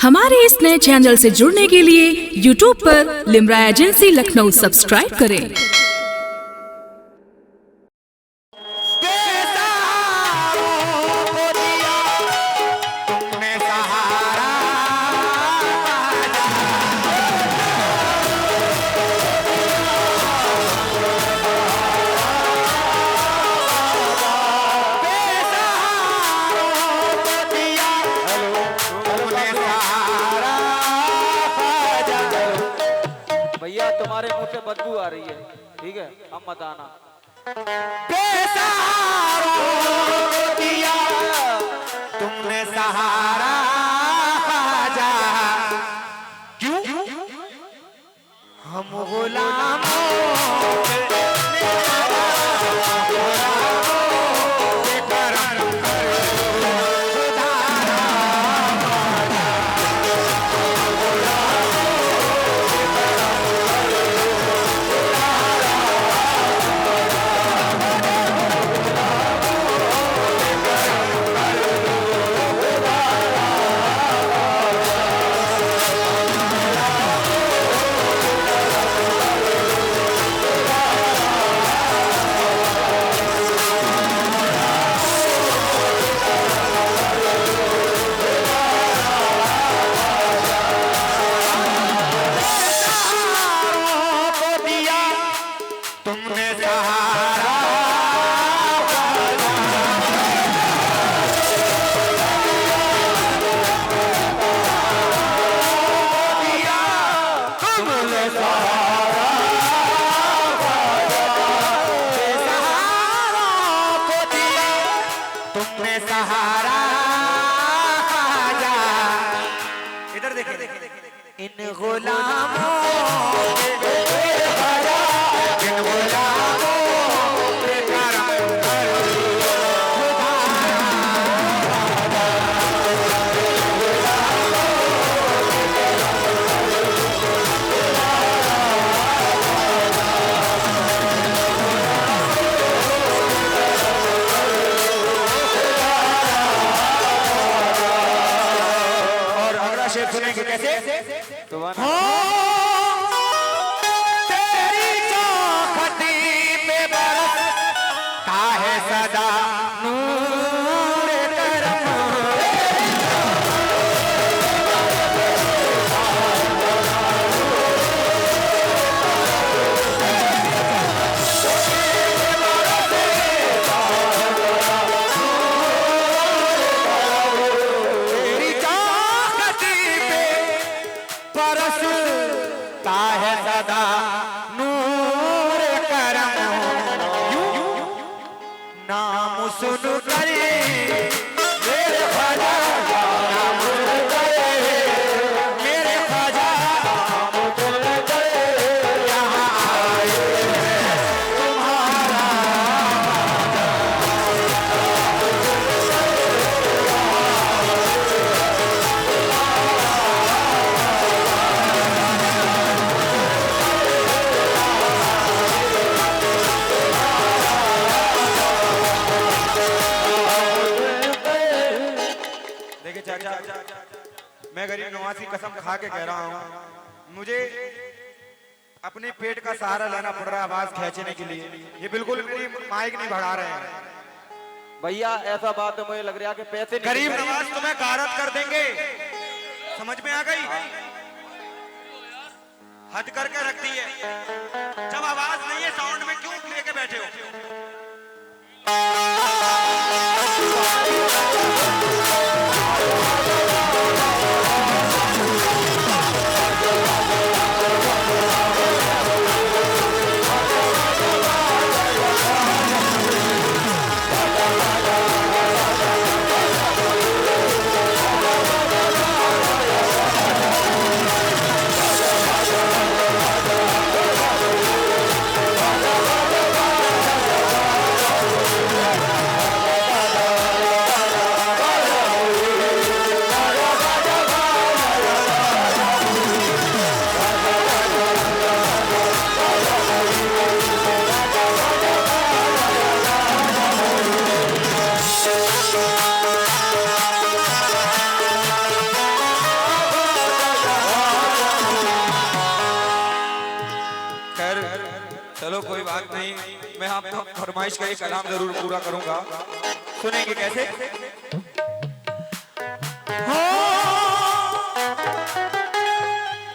हमारे इस नए चैनल से जुड़ने के लिए YouTube पर लिमरा एजेंसी लखनऊ सब्सक्राइब करें। भैया तुम्हारे मुंह से बदबू आ रही है, ठीक है, अब मत आना। दिया तुमने सहारा जा, क्यों हम गुलामों सहारा जा। इधर देखिए, इन गुलामों सुनेंगे कैसे? तो तेरी चौखटी पे बरसता है सदा नूर करम, बरसता है सदा नूर करम। नाम सुन कर मेरे ख्वाजा, नाम सुन कर मेरे ख्वाजा, नाम सुन कर यहाँ आए तुम्हारा मैं गरीब नवाज की कसम खा के कह रहा हूँ, मुझे अपने पेट का सहारा लेना पड़ रहा है आवाज खींचने के लिए। ये बिल्कुल मेरी माइक नहीं बढ़ा रहे हैं भैया, ऐसा बात है मुझे लग रहा है कि पैसे गरीब नवाज तुम्हें गारत कर देंगे, समझ में आ गई? हद करके रख दी है, जब आवाज नहीं है साउंड में क्यों लेके बैठे हो? कोई बात नहीं, मैं आपको फरमाइश का एक कलाम जरूर पूरा करूंगा, सुनेंगे कैसे? हो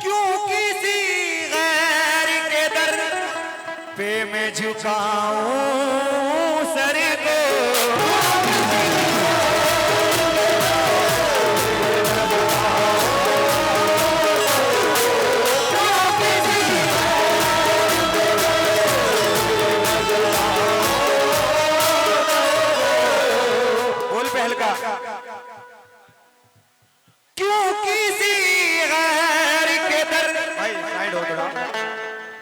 क्यों किसी गैर के दर पे मैं झुकाऊं सर को, क्यों किसी गैर के दर, भाई साइड हो थोड़ा,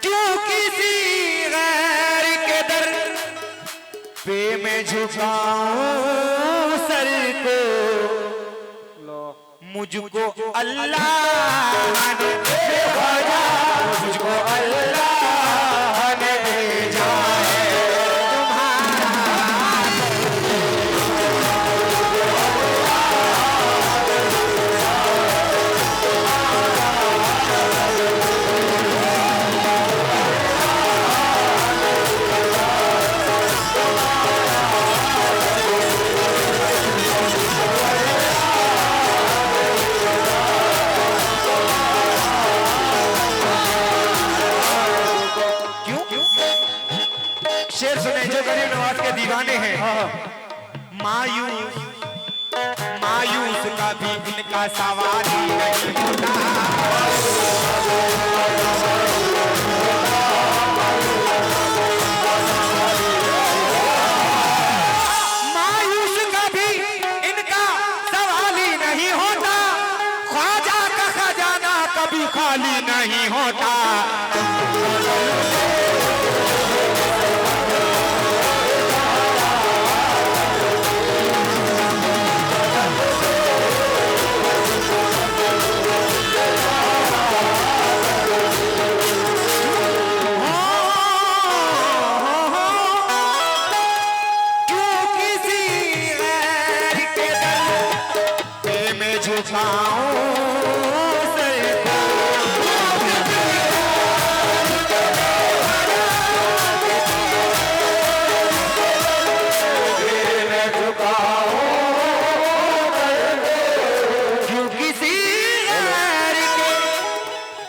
क्यों किसी गैर के दर पे मैं झुकाऊं सर को, मुझको अल्लाह ने भेजा, मुझको अल्लाह ने भेजा है शेर सुने जो गरीब नवाज के दीवाने हैं। मायूस मायूस का भी इनका सवाल ही नहीं होता, मायूस का भी इनका सवाल ही नहीं होता, ख्वाजा का खजाना कभी खाली नहीं होता।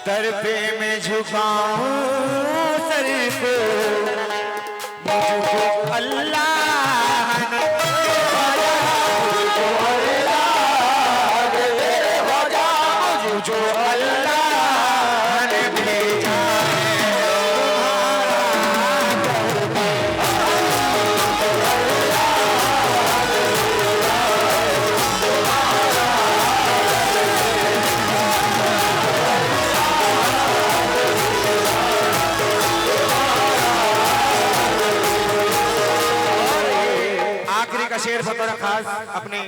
दर पे मैं झुकाऊं सर को, मुझको अल्लाह ने मुझको अल्लाह ने भेजा का शेर बतौर खास अपने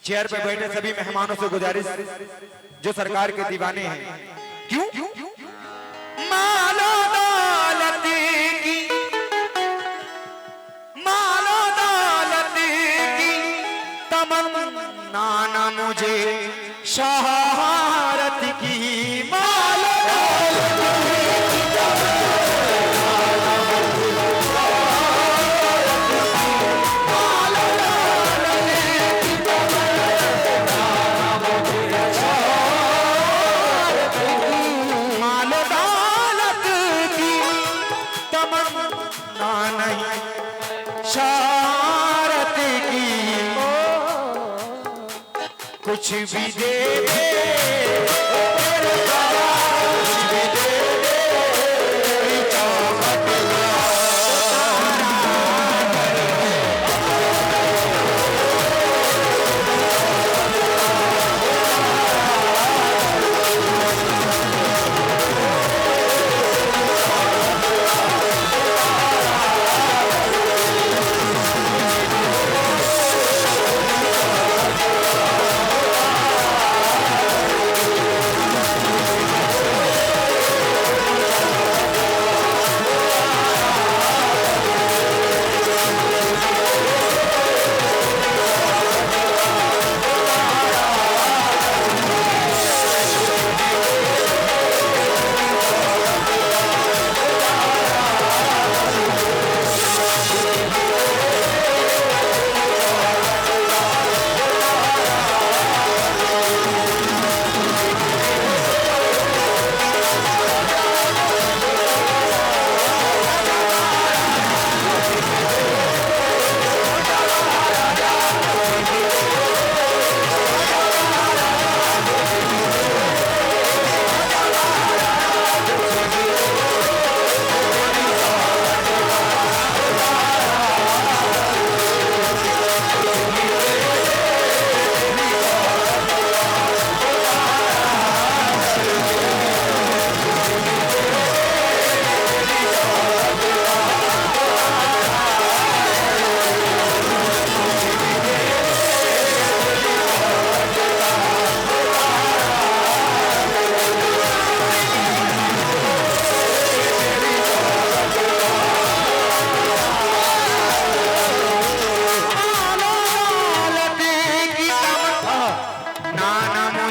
चेयर पे बैठे सभी मेहमानों से गुजारिश जो सरकार के दीवाने हैं, क्यों मालो दौलत की, मालो दौलत की तमन्ना न मुझे शहारत की, मालो शरारत की, कुछ भी दे दे, कुछ भी दे दे, चाहत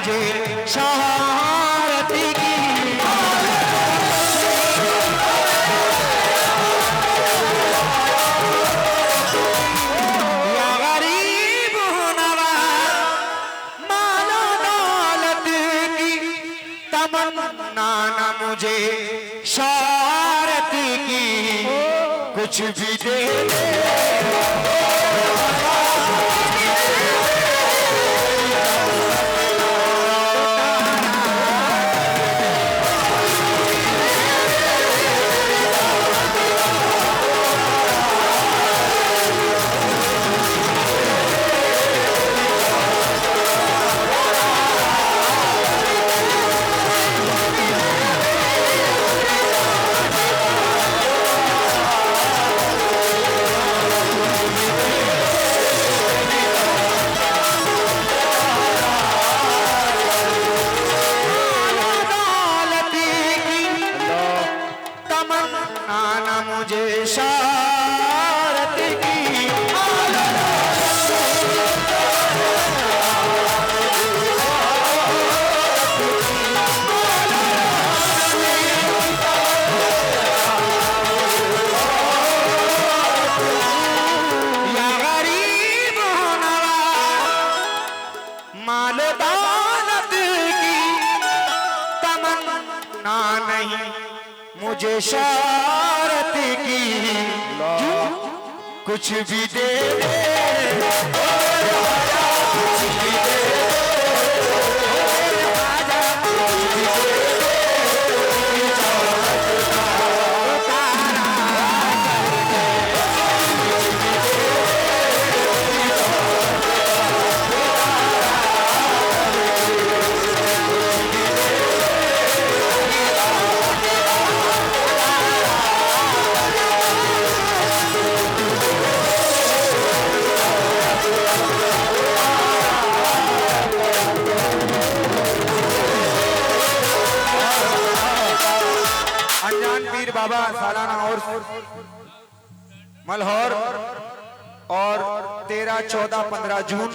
मुझे शहारत की। या गरीब नवाज मालो दौलत की तमन्ना न मुझे शहारत की, कुछ भी दे मुझे शहारत की। या गरीब नवाज माल दौलत की तमन्ना नहीं मुझे शहारत की, कुछ भी दे दे, कुछ भी दे दे, बाबा सालाना और मलहौर और 13, 14, 15 जून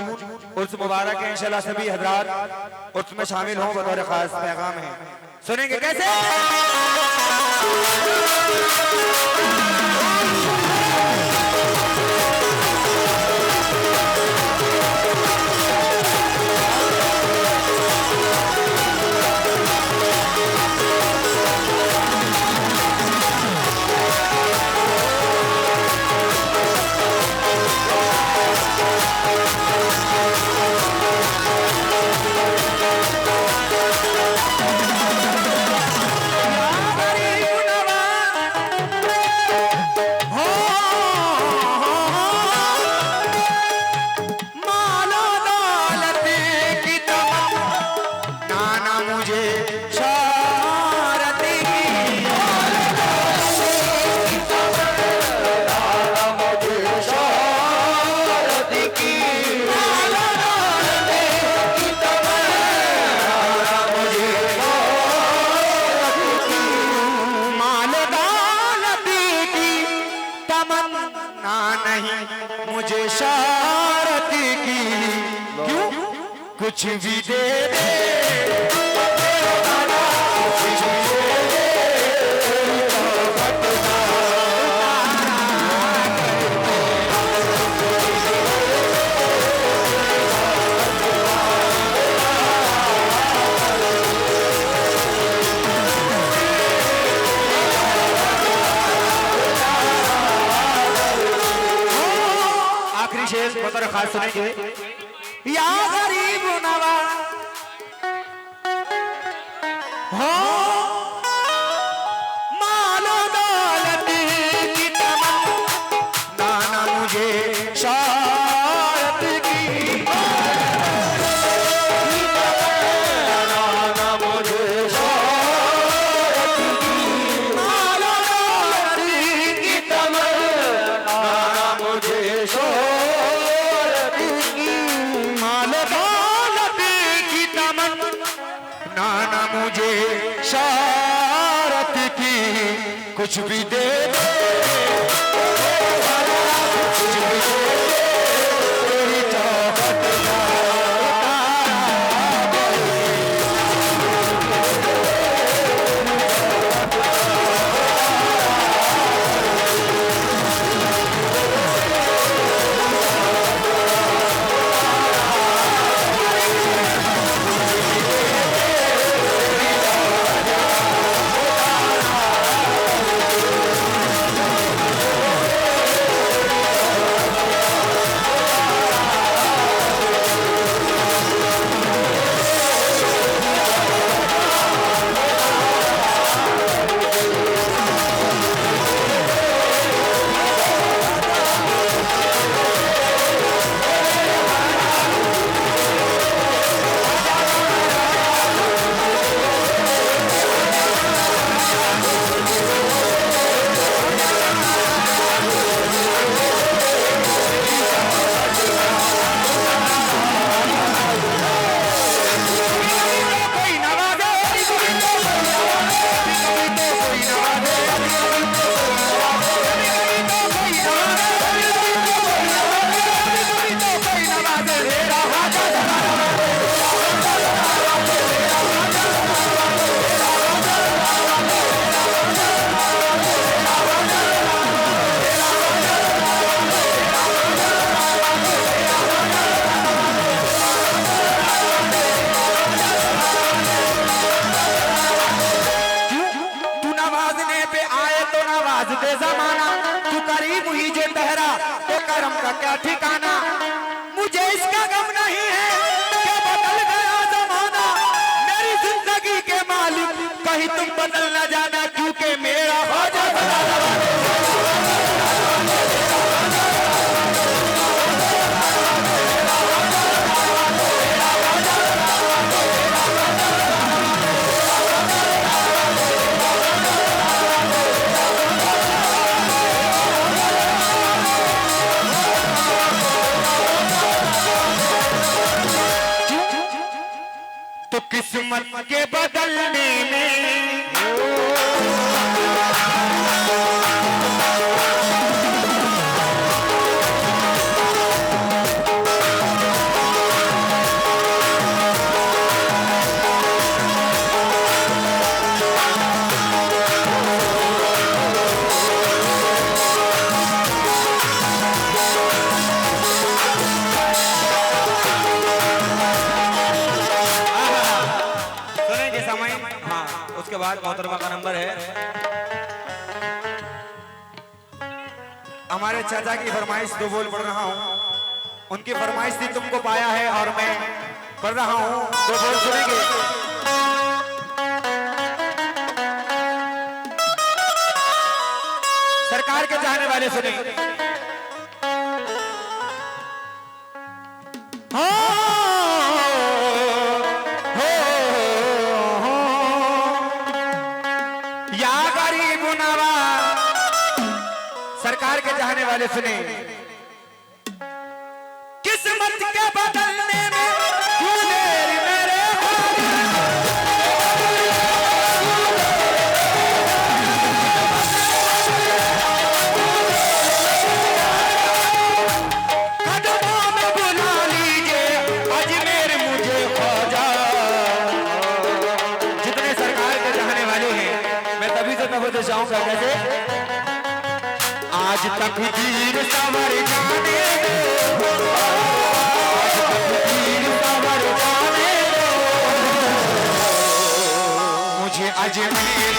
उर्स मुबारक है। इंशाल्लाह सभी हजरात उर्स में शामिल हों, बतौर खास पैगाम है। सुनेंगे कैसे? मुझे शहारत की, क्यों कुछ भी दे दे, कुछ भी दे दे, आखिरी शेर बतौर खास सुनेंगे। या गरीब नवाज हो मालो दौलत की तमन्ना न मुझे शहारत की, मुझे शहारत की, मालो दौलत की तमन्ना मुझे शहारत की, माल दौलत की तमन्ना न मुझे शहारत की, कुछ भी दे दे, कुछ भी दे दे, तेरी चाहत का गरीब ही जो ठहरा तो कर्म का क्या ठिकाना। मुझे इसका गम नहीं है कि बदल गया जमाना, मेरी जिंदगी के मालिक कहीं तुम बदल न जाना, क्योंकि मेरा ख्वाजा तो किस्मत के बदलने में उसके बाद मोहतरमा का नंबर है। हमारे चाचा की फरमाइश दो बोल पढ़ रहा हूँ, उनकी फरमाइश थी तुमको पाया है और मैं पढ़ रहा हूँ, दो बोल सुनेंगे। सरकार के चाहने वाले सुने। सरकार के चाहने वाले सुने। किस्मत के बदलने में क्यों देर मेरे कदमों में बुला लीजिए अजमेर मुझे ख्वाजा। जितने सरकार के चाहने वाले हैं मैं तभी से तब चाहूंगा कैसे आज तक तीर सवर जाने दो, आज तक तीर सवर जाने दो, मुझे अजमेर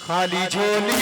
खाली झोली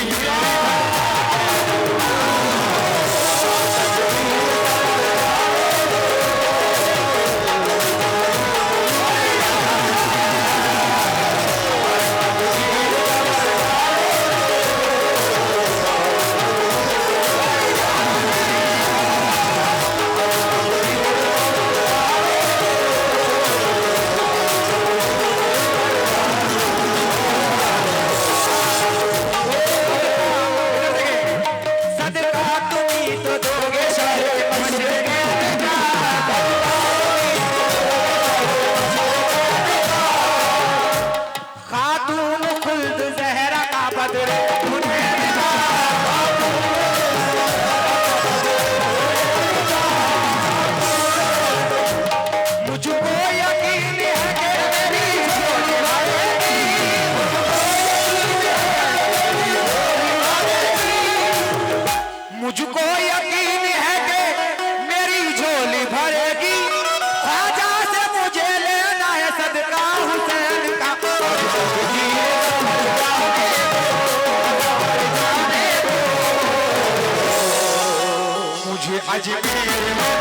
अजमेर में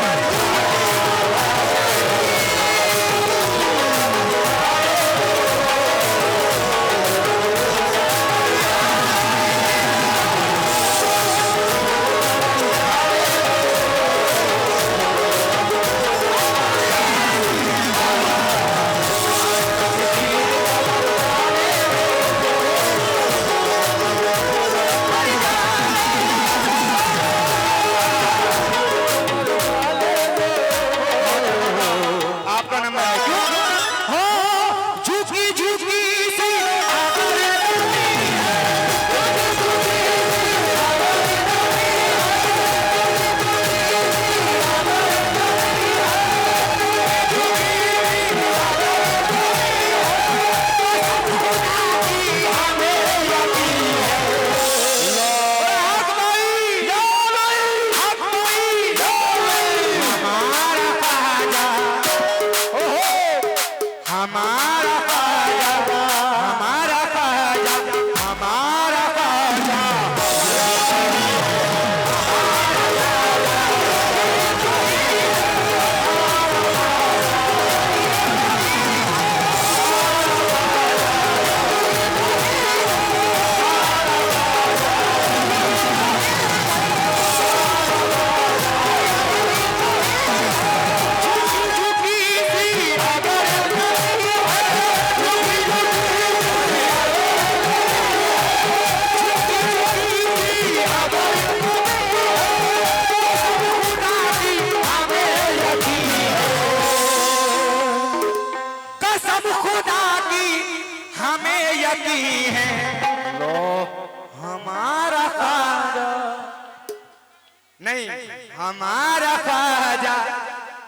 नहीं हमारा ख्वाजा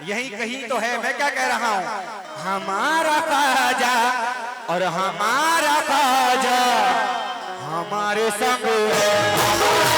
यही कहीं तो है। मैं क्या कह रहा हूं, हमारा ख्वाजा और हमारा ख्वाजा हमारे संग है।